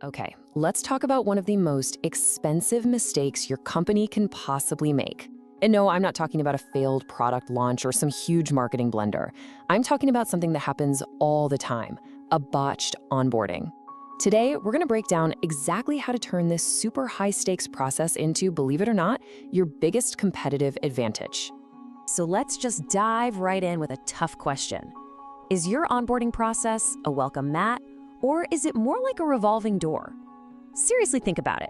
Okay, let's talk about one of the most expensive mistakes your company can possibly make. And no, I'm not talking about a failed product launch or some huge marketing blunder. I'm talking about something that happens all the time, a botched onboarding. Today, we're gonna break down exactly how to turn this super high stakes process into, believe it or not, your biggest competitive advantage. So let's just dive right in with a tough question. Is your onboarding process a welcome mat, or is it more like a revolving door? Seriously, think about it.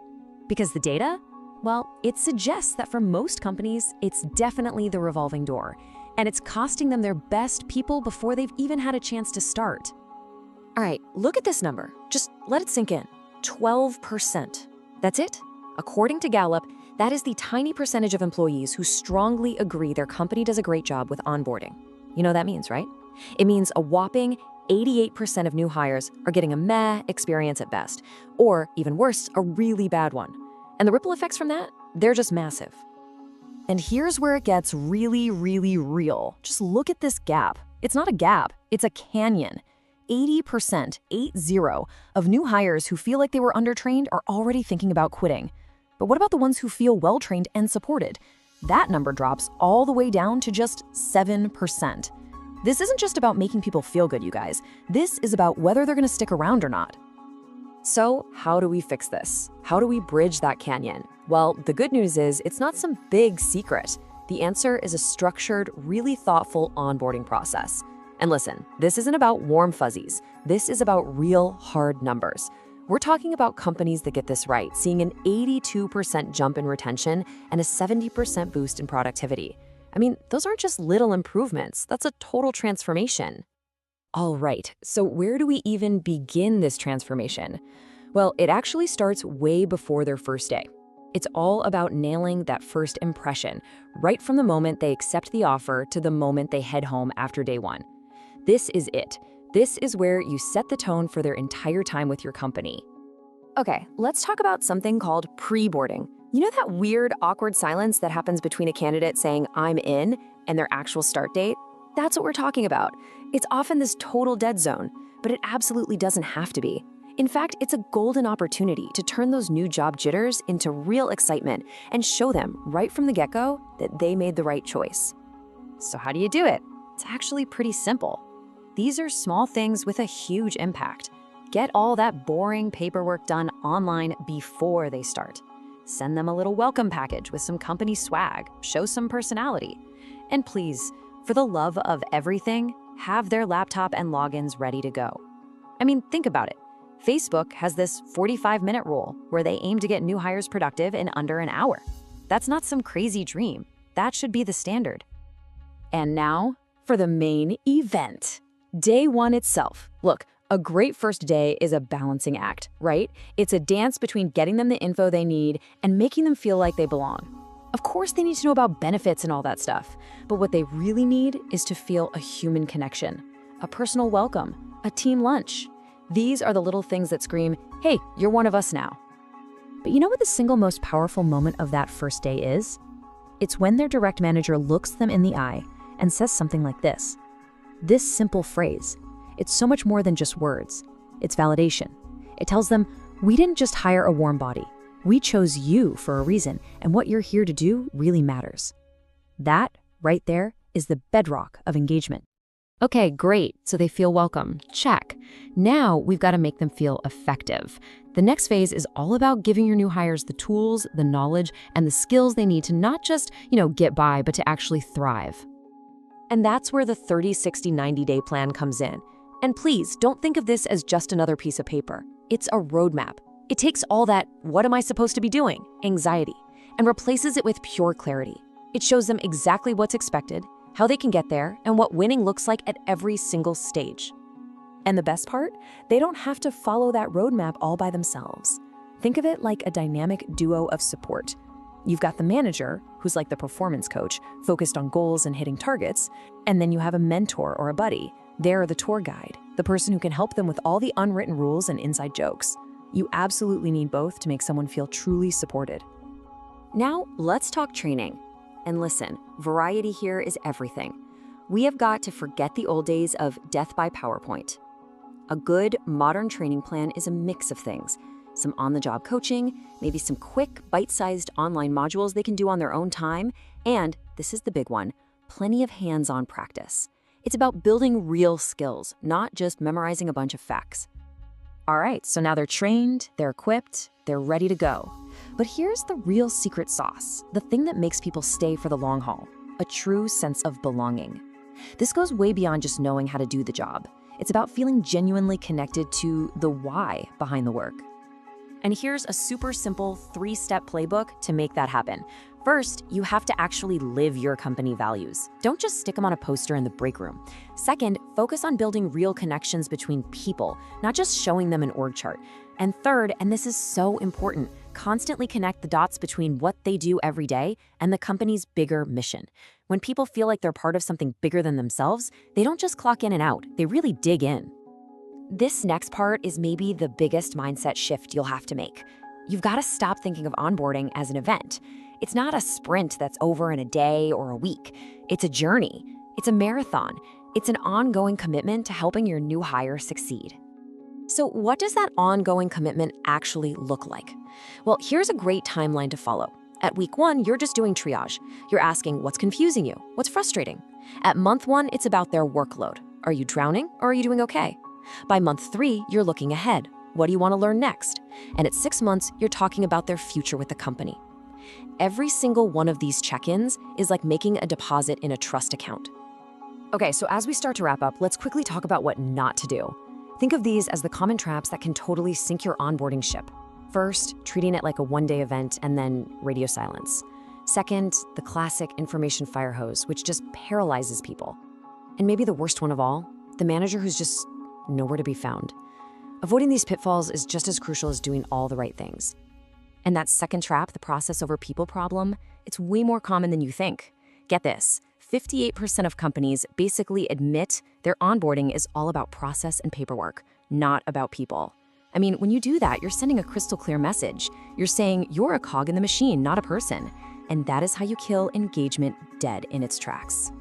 Because the data, well, it suggests that for most companies, it's definitely the revolving door, and it's costing them their best people before they've even had a chance to start. All right, look at this number. Just let it sink in. 12%. That's it. According to Gallup, that is the tiny percentage of employees who strongly agree their company does a great job with onboarding. You know what that means, right? It means a whopping 88% of new hires are getting a meh experience at best, or even worse, a really bad one. And the ripple effects from that, they're just massive. And here's where it gets really, really real. Just look at this gap. It's not a gap, it's a canyon. 80%, 80, of new hires who feel like they were undertrained are already thinking about quitting. But what about the ones who feel well-trained and supported? That number drops all the way down to just 7%. This isn't just about making people feel good, you guys. This is about whether they're gonna stick around or not. So how do we fix this? How do we bridge that canyon? Well, the good news is it's not some big secret. The answer is a structured, really thoughtful onboarding process. And listen, this isn't about warm fuzzies. This is about real hard numbers. We're talking about companies that get this right, seeing an 82% jump in retention and a 70% boost in productivity. I mean, those aren't just little improvements. That's a total transformation. All right, so where do we even begin this transformation? Well, it actually starts way before their first day. It's all about nailing that first impression, right from the moment they accept the offer to the moment they head home after day one. This is it. This is where you set the tone for their entire time with your company. Okay, let's talk about something called pre-boarding. You know that weird, awkward silence that happens between a candidate saying, "I'm in," and their actual start date? That's what we're talking about. It's often this total dead zone, but it absolutely doesn't have to be. In fact, it's a golden opportunity to turn those new job jitters into real excitement and show them right from the get-go that they made the right choice. So how do you do it? It's actually pretty simple. These are small things with a huge impact. Get all that boring paperwork done online before they start. Send them a little welcome package with some company swag, show some personality. And please, for the love of everything, have their laptop and logins ready to go. I mean, think about it. Facebook has this 45-minute rule where they aim to get new hires productive in under an hour. That's not some crazy dream. That should be the standard. And now for the main event. Day one itself. Look, a great first day is a balancing act, right? It's a dance between getting them the info they need and making them feel like they belong. Of course, they need to know about benefits and all that stuff, but what they really need is to feel a human connection, a personal welcome, a team lunch. These are the little things that scream, "Hey, you're one of us now." But you know what the single most powerful moment of that first day is? It's when their direct manager looks them in the eye and says something like this. This simple phrase, it's so much more than just words. It's validation. It tells them, we didn't just hire a warm body. We chose you for a reason, and what you're here to do really matters. That, right there, is the bedrock of engagement. Okay, great, so they feel welcome. Check. Now we've got to make them feel effective. The next phase is all about giving your new hires the tools, the knowledge, and the skills they need to not just, get by, but to actually thrive. And that's where the 30, 60, 90-day plan comes in. And please, don't think of this as just another piece of paper. It's a roadmap. It takes all that, "what am I supposed to be doing?" anxiety, and replaces it with pure clarity. It shows them exactly what's expected, how they can get there, and what winning looks like at every single stage. And the best part? They don't have to follow that roadmap all by themselves. Think of it like a dynamic duo of support. You've got the manager, who's like the performance coach, focused on goals and hitting targets, and then you have a mentor or a buddy. They're the tour guide, the person who can help them with all the unwritten rules and inside jokes. You absolutely need both to make someone feel truly supported. Now, let's talk training. And listen, variety here is everything. We have got to forget the old days of death by PowerPoint. A good, modern training plan is a mix of things. some on-the-job coaching, maybe some quick, bite-sized online modules they can do on their own time, and, this is the big one, plenty of hands-on practice. It's about building real skills, not just memorizing a bunch of facts. All right, so now they're trained, they're equipped, they're ready to go. But here's the real secret sauce, the thing that makes people stay for the long haul, a true sense of belonging. This goes way beyond just knowing how to do the job. It's about feeling genuinely connected to the why behind the work. And here's a super simple 3-step playbook to make that happen. First, you have to actually live your company values. Don't just stick them on a poster in the break room. Second, focus on building real connections between people, not just showing them an org chart. And third, and this is so important, constantly connect the dots between what they do every day and the company's bigger mission. When people feel like they're part of something bigger than themselves, they don't just clock in and out, they really dig in. This next part is maybe the biggest mindset shift you'll have to make. You've got to stop thinking of onboarding as an event. It's not a sprint that's over in a day or a week. It's a journey. It's a marathon. It's an ongoing commitment to helping your new hire succeed. So what does that ongoing commitment actually look like? Well, here's a great timeline to follow. At week 1, you're just doing triage. You're asking what's confusing you, what's frustrating. At month 1, it's about their workload. Are you drowning or are you doing okay? By month 3, you're looking ahead. What do you want to learn next? And at 6 months, you're talking about their future with the company. Every single one of these check-ins is like making a deposit in a trust account. Okay, so as we start to wrap up, let's quickly talk about what not to do. Think of these as the common traps that can totally sink your onboarding ship. First, treating it like a one-day event and then radio silence. Second, the classic information fire hose, which just paralyzes people. And maybe the worst one of all, the manager who's just nowhere to be found. Avoiding these pitfalls is just as crucial as doing all the right things. And that second trap, the process over people problem, it's way more common than you think. Get this, 58% of companies basically admit their onboarding is all about process and paperwork, not about people. I mean, when you do that, you're sending a crystal clear message. You're saying you're a cog in the machine, not a person. And that is how you kill engagement dead in its tracks.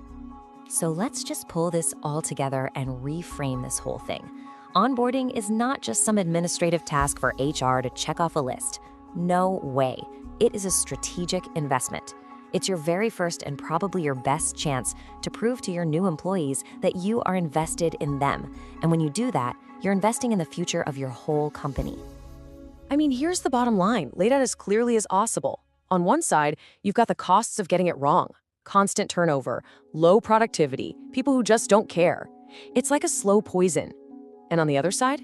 So let's just pull this all together and reframe this whole thing. Onboarding is not just some administrative task for HR to check off a list. No way. It is a strategic investment. It's your very first and probably your best chance to prove to your new employees that you are invested in them. And when you do that, you're investing in the future of your whole company. I mean, here's the bottom line, laid out as clearly as possible. On one side, you've got the costs of getting it wrong. Constant turnover, low productivity, people who just don't care. It's like a slow poison. And on the other side,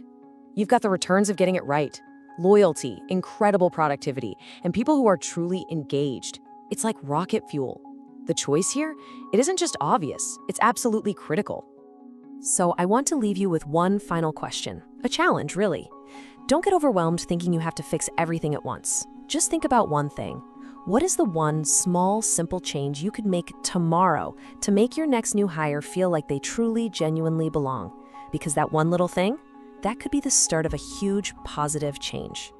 you've got the returns of getting it right. Loyalty, incredible productivity, and people who are truly engaged. It's like rocket fuel. The choice here, it isn't just obvious, it's absolutely critical. So I want to leave you with one final question, a challenge really. Don't get overwhelmed thinking you have to fix everything at once. Just think about one thing. What is the one small, simple change you could make tomorrow to make your next new hire feel like they truly, genuinely belong? Because that one little thing, that could be the start of a huge positive change.